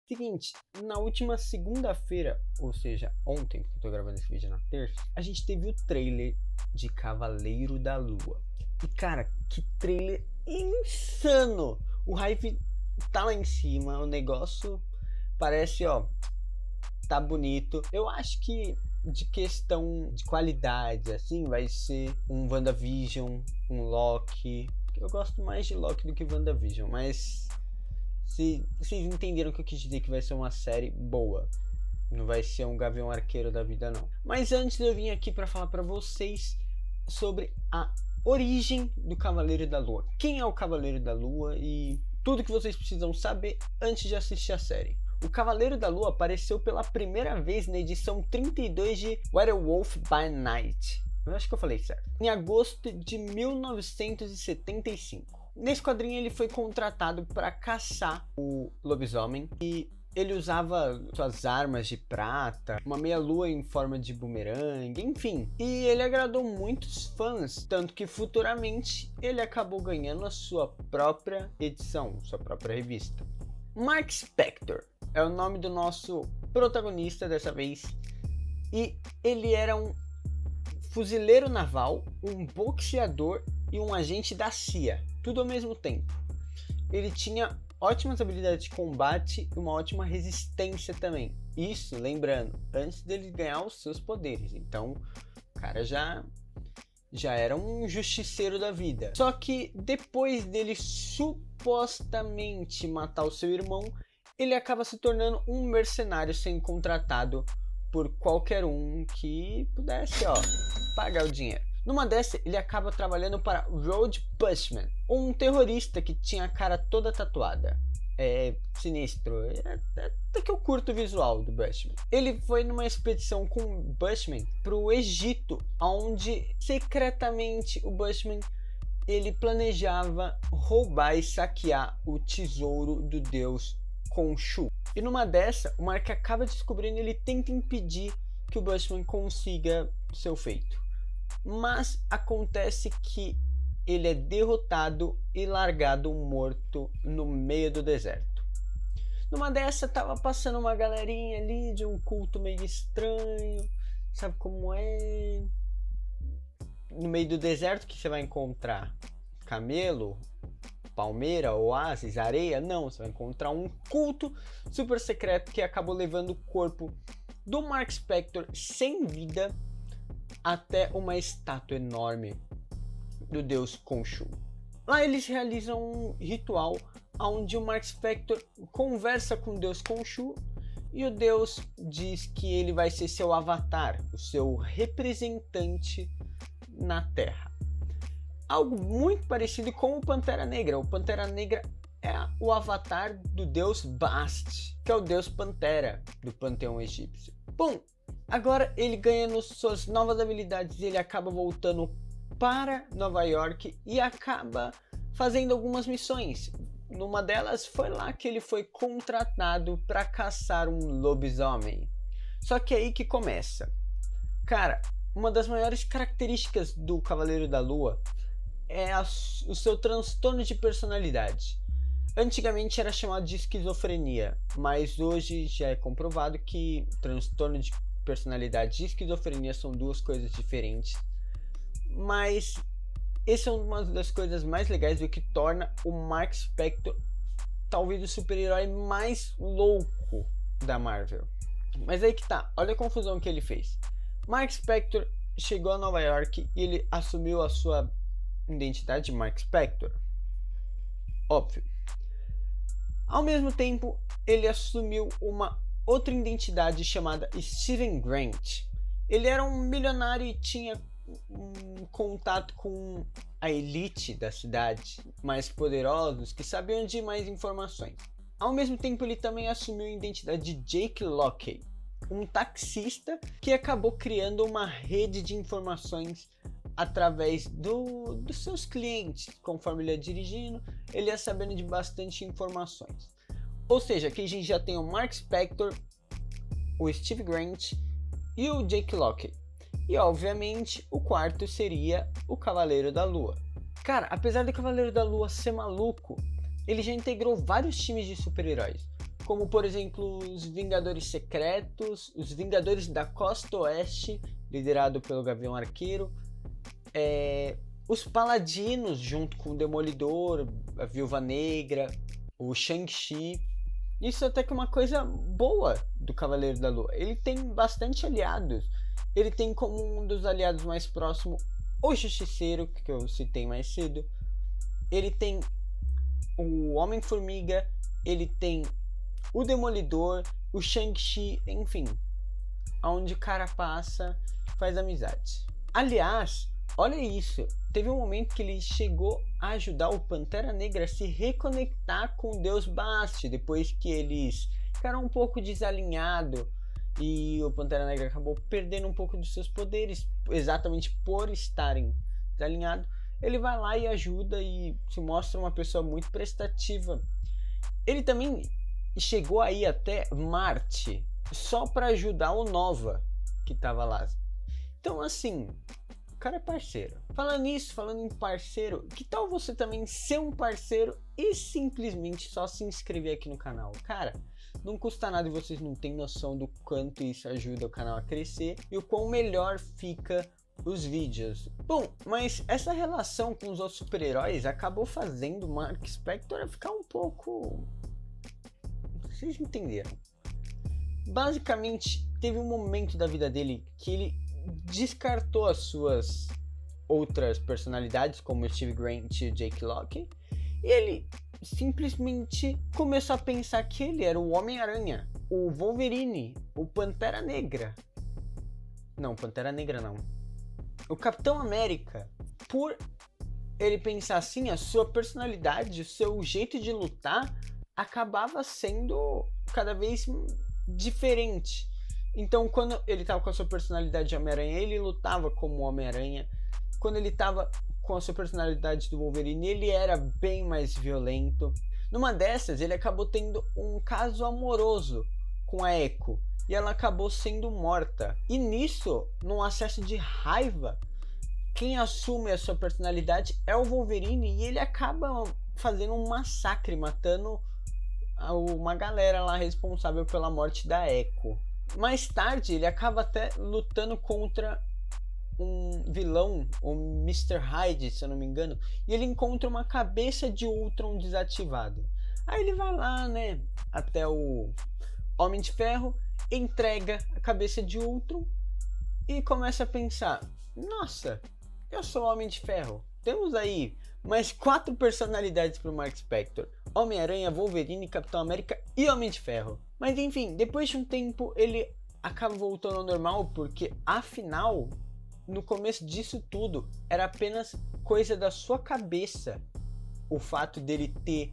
Seguinte, na última segunda-feira, ou seja, ontem, porque eu tô gravando esse vídeo na terça, a gente teve o trailer de Cavaleiro da Lua. E cara, que trailer insano! O hype tá lá em cima, o negócio parece, ó, tá bonito. Eu acho que de questão de qualidade, assim, vai ser um WandaVision, um Loki. Eu gosto mais de Loki do que WandaVision, mas vocês entenderam que eu quis dizer, que vai ser uma série boa. Não vai ser um Gavião Arqueiro da vida, não. Mas antes eu vim aqui para falar para vocês sobre a origem do Cavaleiro da Lua. Quem é o Cavaleiro da Lua e tudo que vocês precisam saber antes de assistir a série. O Cavaleiro da Lua apareceu pela primeira vez na edição 32 de Werewolf by Night. Eu acho que eu falei certo. Em agosto de 1975. Nesse quadrinho ele foi contratado para caçar o lobisomem e ele usava suas armas de prata, uma meia-lua em forma de bumerangue, enfim. E ele agradou muitos fãs, tanto que futuramente ele acabou ganhando a sua própria edição, sua própria revista. Mark Spector é o nome do nosso protagonista dessa vez, e ele era um fuzileiro naval, um boxeador e um agente da CIA, tudo ao mesmo tempo. Ele tinha ótimas habilidades de combate e uma ótima resistência também. Isso, lembrando, antes dele ganhar os seus poderes. Então, o cara já era um justiceiro da vida. Só que depois dele supostamente matar o seu irmão, ele acaba se tornando um mercenário sendo contratado por qualquer um que pudesse, ó, pagar o dinheiro. Numa dessas, ele acaba trabalhando para Road Bushman, um terrorista que tinha a cara toda tatuada. É sinistro, até que eu curto o visual do Bushman. Ele foi numa expedição com Bushman para o Egito, onde secretamente o Bushman ele planejava roubar e saquear o tesouro do deus Khonshu. E numa dessa, o Mark acaba descobrindo e ele tenta impedir que o Bushman consiga seu feito. Mas acontece que ele é derrotado e largado morto no meio do deserto. Numa dessa tava passando uma galerinha ali de um culto meio estranho, sabe como é? No meio do deserto que você vai encontrar camelo, palmeira, oásis, areia? Não, você vai encontrar um culto super secreto que acabou levando o corpo do Mark Spector sem vida até uma estátua enorme do deus Khonshu. Lá eles realizam um ritual onde o Mark Spector conversa com o deus Khonshu e o deus diz que ele vai ser seu avatar, o seu representante na Terra. Algo muito parecido com o Pantera Negra. O Pantera Negra é o avatar do deus Bast, que é o deus Pantera do panteão egípcio. Bom, agora ele ganhando suas novas habilidades, ele acaba voltando para Nova York e acaba fazendo algumas missões. Numa delas foi lá que ele foi contratado para caçar um lobisomem. Só que é aí que começa. Cara, uma das maiores características do Cavaleiro da Lua é o seu transtorno de personalidade. Antigamente era chamado de esquizofrenia, mas hoje já é comprovado que transtorno de personalidade e esquizofrenia são duas coisas diferentes. Mas essa é uma das coisas mais legais, do que torna o Mark Spector talvez o super-herói mais louco da Marvel. Mas aí que tá, olha a confusão que ele fez. Mark Spector chegou a Nova York e ele assumiu a sua identidade de Mark Spector. Óbvio. Ao mesmo tempo, ele assumiu uma outra identidade chamada Steven Grant. Ele era um milionário e tinha um contato com a elite da cidade, mais poderosos, que sabiam de mais informações. Ao mesmo tempo, ele também assumiu a identidade de Jake Locke, um taxista que acabou criando uma rede de informações através dos seus clientes. Conforme ele ia dirigindo, ele ia sabendo de bastante informações. Ou seja, aqui a gente já tem o Mark Spector, o Steve Grant e o Jake Locke. E obviamente o quarto seria o Cavaleiro da Lua. Cara, apesar do Cavaleiro da Lua ser maluco, ele já integrou vários times de super-heróis, como por exemplo os Vingadores Secretos, os Vingadores da Costa Oeste, liderado pelo Gavião Arqueiro, os Paladinos junto com o Demolidor, a Viúva Negra, o Shang-Chi. Isso até que é uma coisa boa do Cavaleiro da Lua. Ele tem bastante aliados. Ele tem como um dos aliados mais próximos o Justiceiro, que eu citei mais cedo. Ele tem o Homem-Formiga, ele tem o Demolidor, o Shang-Chi, enfim. Aonde o cara passa, faz amizade. Aliás, olha isso, teve um momento que ele chegou a ajudar o Pantera Negra a se reconectar com o Deus Bast, depois que eles ficaram um pouco desalinhados e o Pantera Negra acabou perdendo um pouco dos seus poderes, exatamente por estarem desalinhados. Ele vai lá e ajuda e se mostra uma pessoa muito prestativa. Ele também chegou aí até Marte, só para ajudar o Nova, que tava lá. Então assim, o cara é parceiro. Falando nisso, falando em parceiro, que tal você também ser um parceiro e simplesmente só se inscrever aqui no canal? Cara, não custa nada e vocês não têm noção do quanto isso ajuda o canal a crescer e o quão melhor fica os vídeos. Bom, mas essa relação com os outros super-heróis acabou fazendo o Mark Spector ficar um pouco... Vocês entenderam? Basicamente, teve um momento da vida dele que ele descartou as suas outras personalidades, como o Steve Grant e o Jake Locke, e ele simplesmente começou a pensar que ele era o Homem-Aranha, o Wolverine, o Pantera Negra. Não, Pantera Negra não. O Capitão América. Por ele pensar assim, a sua personalidade, o seu jeito de lutar acabava sendo cada vez diferente. Então, quando ele estava com a sua personalidade de Homem-Aranha, ele lutava como Homem-Aranha. Quando ele estava com a sua personalidade do Wolverine, ele era bem mais violento. Numa dessas, ele acabou tendo um caso amoroso com a Echo, e ela acabou sendo morta. E nisso, num acesso de raiva, quem assume a sua personalidade é o Wolverine, e ele acaba fazendo um massacre, matando uma galera lá responsável pela morte da Echo. Mais tarde, ele acaba até lutando contra um vilão, o Mr. Hyde, se eu não me engano, e ele encontra uma cabeça de Ultron desativada. Aí ele vai lá, né, até o Homem de Ferro, entrega a cabeça de Ultron e começa a pensar: nossa, eu sou o Homem de Ferro. Temos aí mais 4 personalidades para o Mark Spector: Homem-Aranha, Wolverine, Capitão América e Homem de Ferro. Mas enfim, depois de um tempo ele acaba voltando ao normal, porque afinal, no começo disso tudo, era apenas coisa da sua cabeça. O fato dele ter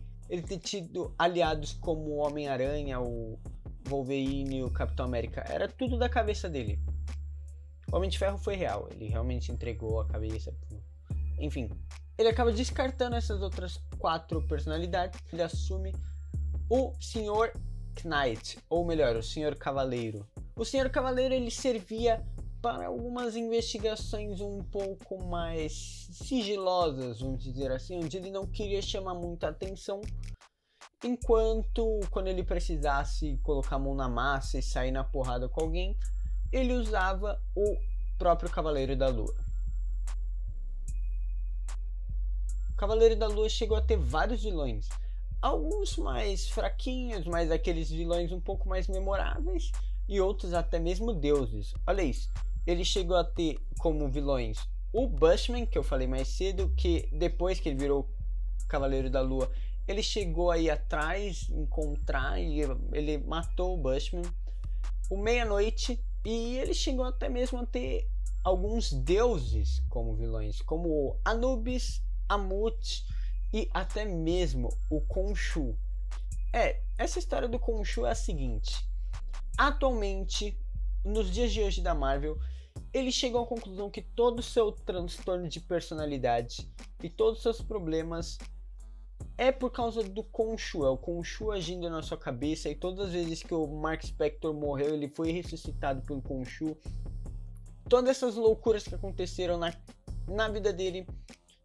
tido aliados como o Homem-Aranha, o Wolverine e o Capitão América, era tudo da cabeça dele. O Homem de Ferro foi real, ele realmente entregou a cabeça. Enfim, ele acaba descartando essas outras 4 personalidades. Ele assume o Sr. Knight, ou melhor, o Sr. Cavaleiro. O Sr. Cavaleiro, ele servia para algumas investigações um pouco mais sigilosas, vamos dizer assim, onde ele não queria chamar muita atenção, enquanto quando ele precisasse colocar a mão na massa e sair na porrada com alguém, ele usava o próprio Cavaleiro da Lua. O Cavaleiro da Lua chegou a ter vários vilões, alguns mais fraquinhos, mas aqueles vilões um pouco mais memoráveis, e outros até mesmo deuses. Olha isso, ele chegou a ter como vilões o Bushman, que eu falei mais cedo, que depois que ele virou Cavaleiro da Lua, ele chegou aí atrás, encontrar, e ele matou o Bushman. O Meia-Noite, e ele chegou até mesmo a ter alguns deuses como vilões, como Anubis, Amut e até mesmo o Khonshu. Essa história do Khonshu é a seguinte: atualmente, nos dias de hoje da Marvel, ele chegou à conclusão que todo o seu transtorno de personalidade e todos os seus problemas é por causa do Khonshu. É o Khonshu agindo na sua cabeça, e todas as vezes que o Mark Spector morreu, ele foi ressuscitado pelo Khonshu. Todas essas loucuras que aconteceram na vida dele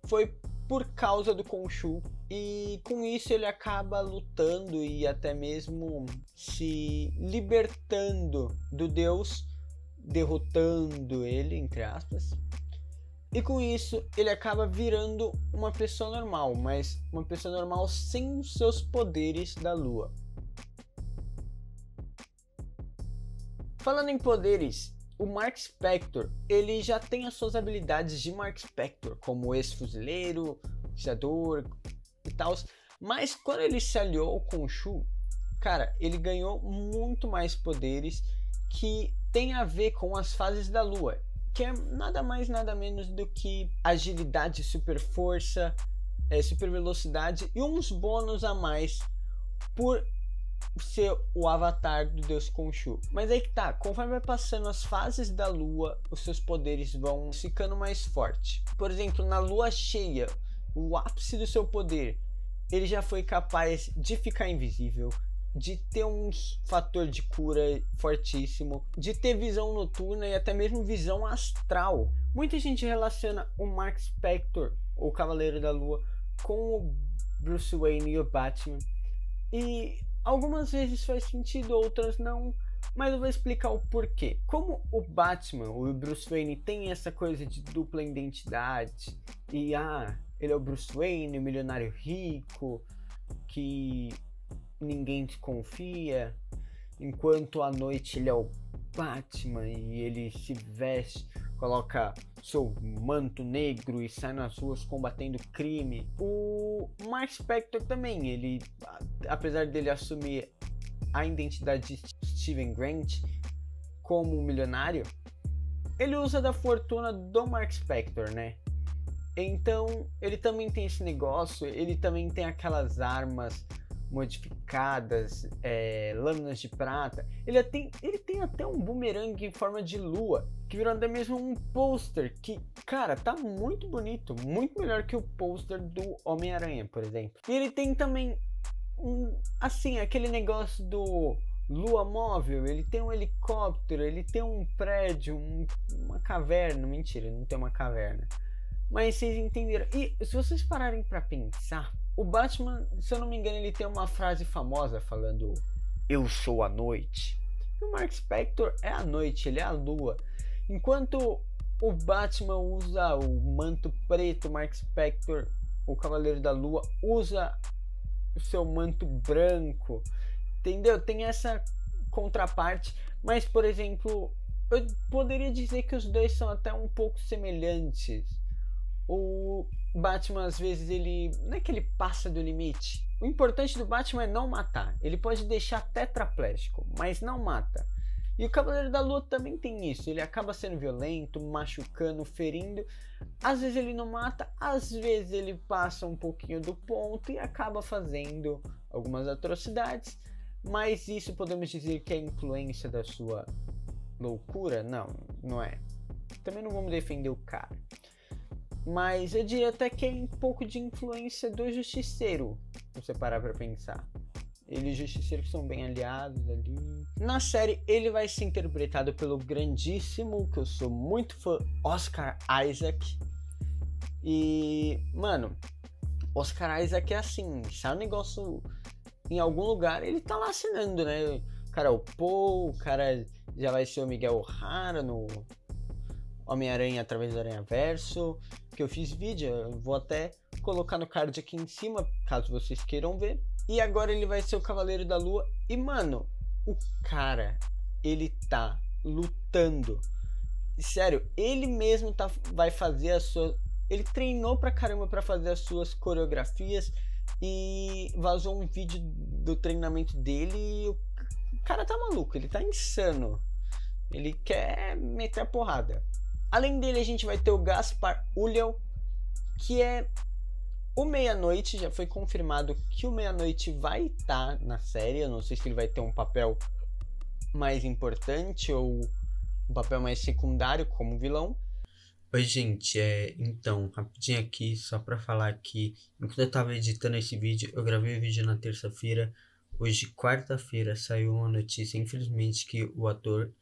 foi por causa do Khonshu, e com isso ele acaba lutando e até mesmo se libertando do deus, derrotando ele, entre aspas. E com isso ele acaba virando uma pessoa normal, mas uma pessoa normal sem os seus poderes da lua. Falando em poderes, o Mark Spector, ele já tem as suas habilidades de Mark Spector, como ex-fuzileiro, atirador e tal. Mas quando ele se aliou com o Khonshu, cara, ele ganhou muito mais poderes que tem a ver com as fases da lua, que é nada mais nada menos do que agilidade, super força, super velocidade e uns bônus a mais por ser o avatar do deus Khonshu. Mas aí que tá, conforme vai passando as fases da lua, os seus poderes vão ficando mais fortes. Por exemplo, na lua cheia, o ápice do seu poder, ele já foi capaz de ficar invisível, de ter um fator de cura fortíssimo, de ter visão noturna e até mesmo visão astral. Muita gente relaciona o Mark Spector, o Cavaleiro da Lua, com o Bruce Wayne e o Batman. E algumas vezes faz sentido, outras não, mas eu vou explicar o porquê. Como o Batman, o Bruce Wayne, tem essa coisa de dupla identidade, e ele é o Bruce Wayne, o milionário rico, que ninguém desconfia, enquanto à noite ele é o Batman e ele se veste, coloca seu manto negro e sai nas ruas combatendo crime. O Mark Spector também, ele, apesar dele assumir a identidade de Steven Grant como milionário, ele usa da fortuna do Mark Spector, né? Então ele também tem esse negócio, ele também tem aquelas armas modificadas, lâminas de prata. Ele tem até um bumerangue em forma de lua, que virou até mesmo um pôster que, cara, tá muito bonito, muito melhor que o pôster do Homem-Aranha, por exemplo. E ele tem também aquele negócio do lua móvel, ele tem um helicóptero, ele tem um prédio, uma caverna. Mentira, não tem uma caverna, mas vocês entenderam. E se vocês pararem pra pensar, o Batman, se eu não me engano, ele tem uma frase famosa falando: "Eu sou a noite". E o Mark Spector é a noite, ele é a lua. Enquanto o Batman usa o manto preto, o Mark Spector, o Cavaleiro da Lua, usa o seu manto branco. Entendeu? Tem essa contraparte, mas, por exemplo, eu poderia dizer que os dois são até um pouco semelhantes. O Batman, às vezes, ele não é que ele passa do limite. O importante do Batman é não matar. Ele pode deixar tetraplégico, mas não mata. E o Cavaleiro da Lua também tem isso. Ele acaba sendo violento, machucando, ferindo. Às vezes ele não mata, às vezes ele passa um pouquinho do ponto e acaba fazendo algumas atrocidades. Mas isso podemos dizer que é influência da sua loucura? Não, não é. Também não vamos defender o cara. Mas eu diria até que é um pouco de influência do Justiceiro, se você parar pra pensar. Ele e o Justiceiro são bem aliados ali. Na série, ele vai ser interpretado pelo grandíssimo, que eu sou muito fã, Oscar Isaac. E, mano, Oscar Isaac é assim, sai um negócio em algum lugar, ele tá lá assinando, né? O cara é o Paul, o cara já vai ser o Miguel O'Hara no Homem-Aranha através do Aranhaverso, que eu fiz vídeo, eu vou até colocar no card aqui em cima, caso vocês queiram ver. E agora ele vai ser o Cavaleiro da Lua. E, mano, o cara, ele tá lutando. Sério, ele mesmo vai fazer a sua... Ele treinou pra caramba pra fazer as suas coreografias e vazou um vídeo do treinamento dele e o cara tá maluco, ele tá insano. Ele quer meter a porrada. Além dele, a gente vai ter o Gaspar Ulliel, que é o Meia-Noite. Já foi confirmado que o Meia-Noite vai estar na série. Eu não sei se ele vai ter um papel mais importante ou um papel mais secundário como vilão. Oi, gente, então, rapidinho aqui, só pra falar que enquanto eu tava editando esse vídeo, eu gravei o vídeo na terça-feira. Hoje, quarta-feira, saiu uma notícia, infelizmente, que o ator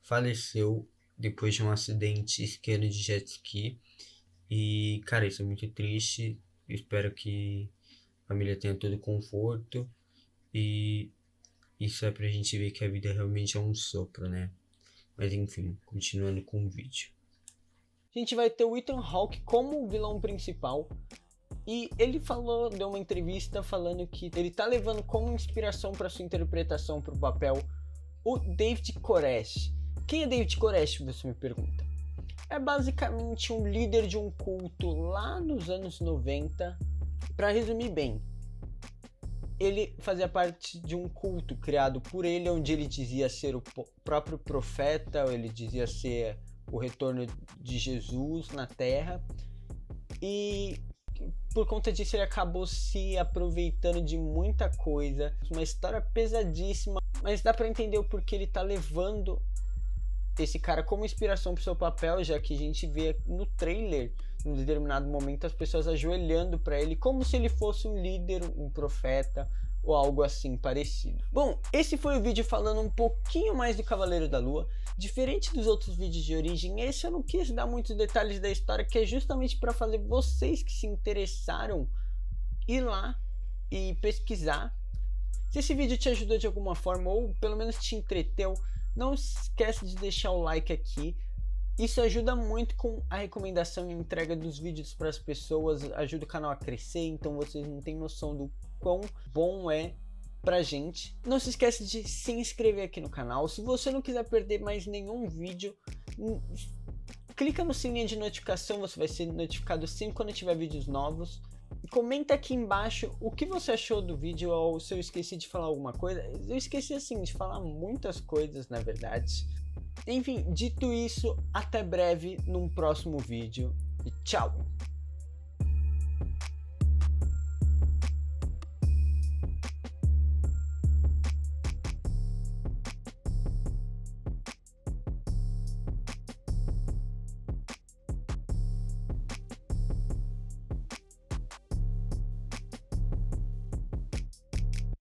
faleceu depois de um acidente esquiando de jet ski. E, cara, isso é muito triste. Eu espero que a família tenha todo o conforto. E isso é pra gente ver que a vida realmente é um sopro, né? Mas enfim, continuando com o vídeo. A gente vai ter o Ethan Hawke como vilão principal. E ele falou, deu uma entrevista falando que ele tá levando como inspiração para sua interpretação para o papel o David Koresh. Quem é David Koresh, você me pergunta? É basicamente um líder de um culto lá nos anos 90. Para resumir bem, ele fazia parte de um culto criado por ele, onde ele dizia ser o próprio profeta, ele dizia ser o retorno de Jesus na Terra. E por conta disso ele acabou se aproveitando de muita coisa. Uma história pesadíssima, mas dá para entender o porquê ele tá levando esse cara como inspiração pro seu papel, já que a gente vê no trailer, em um determinado momento, as pessoas ajoelhando para ele como se ele fosse um líder, um profeta ou algo assim parecido. Bom, esse foi o vídeo falando um pouquinho mais do Cavaleiro da Lua. Diferente dos outros vídeos de origem, esse eu não quis dar muitos detalhes da história, que é justamente para fazer vocês que se interessaram ir lá e pesquisar. Se esse vídeo te ajudou de alguma forma ou pelo menos te entreteu, não esquece de deixar o like aqui. Isso ajuda muito com a recomendação e entrega dos vídeos para as pessoas, ajuda o canal a crescer, então vocês não têm noção do quão bom é pra gente. Não se esquece de se inscrever aqui no canal. Se você não quiser perder mais nenhum vídeo, clica no sininho de notificação, você vai ser notificado sempre quando tiver vídeos novos. E comenta aqui embaixo o que você achou do vídeo, ou se eu esqueci de falar alguma coisa. Eu esqueci assim de falar muitas coisas, na verdade. Enfim, dito isso, até breve num próximo vídeo e tchau!